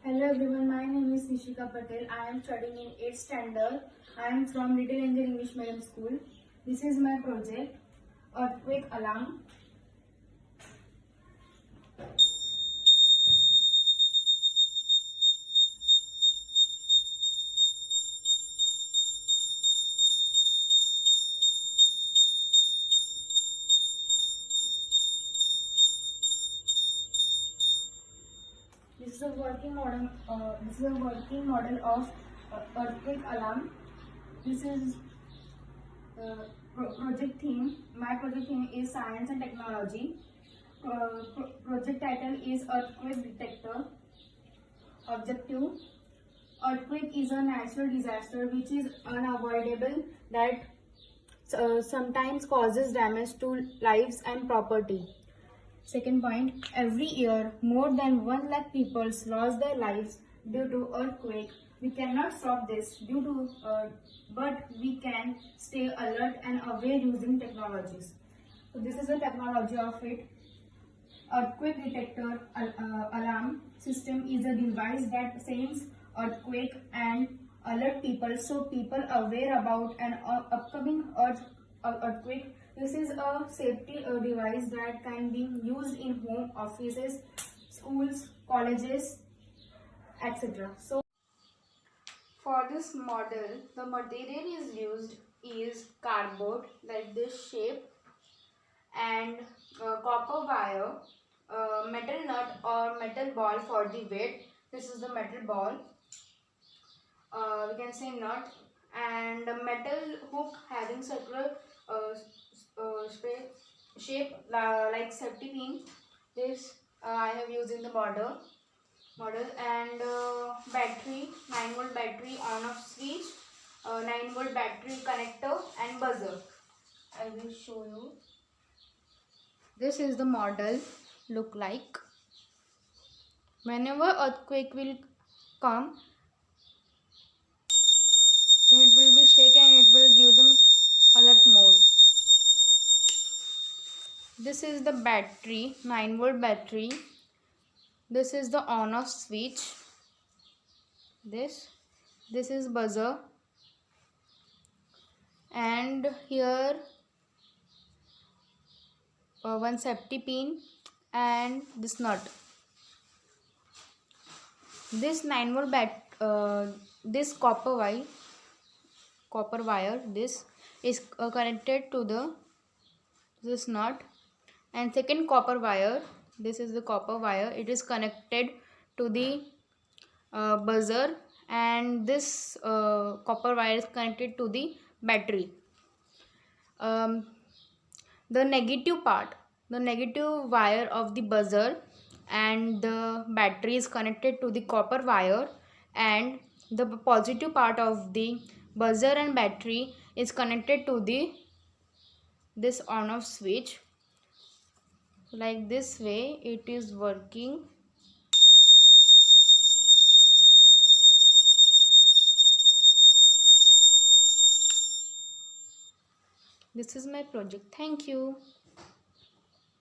Hello everyone, my name is Nishika Patel. I am studying in 8th standard. I am from Little Angel English Medium School. This is my project, Earthquake Alarm. This is a working model. Of earthquake alarm. This is project theme. My project theme is science and technology. Project title is earthquake detector. Objective: earthquake is a natural disaster which is unavoidable that sometimes causes damage to lives and property. Second point, every year more than 1 lakh people lost their lives due to earthquake. We cannot stop this but we can stay alert and aware using technologies. So this is the technology of it. Earthquake detector alarm system is a device that sends earthquake and alert people so people aware about an upcoming earthquake. This is a safety device that can be used in home, offices, schools, colleges, etc. So for this model, the material is used is cardboard like this shape and copper wire, metal nut or metal ball for the weight. This is the metal ball, we can say nut, and a metal hook having circular shape like safety pin. This I have used in the model and battery, 9-volt battery, on off switch, 9-volt battery connector and buzzer. I will show you. This is the model look like. Whenever earthquake will come, then it will be shaken and it will give them alert mode. This is the battery, 9-volt battery. This is the on off switch. This is buzzer, and here one safety pin and this nut. This 9-volt this copper wire, this is connected to this nut, and second copper wire, this is the copper wire, it is connected to the buzzer, and this copper wire is connected to the battery. The negative wire of the buzzer and the battery is connected to the copper wire, and the positive part of the buzzer and battery is connected to this on off switch. Like this way it is working. This is my project. Thank you.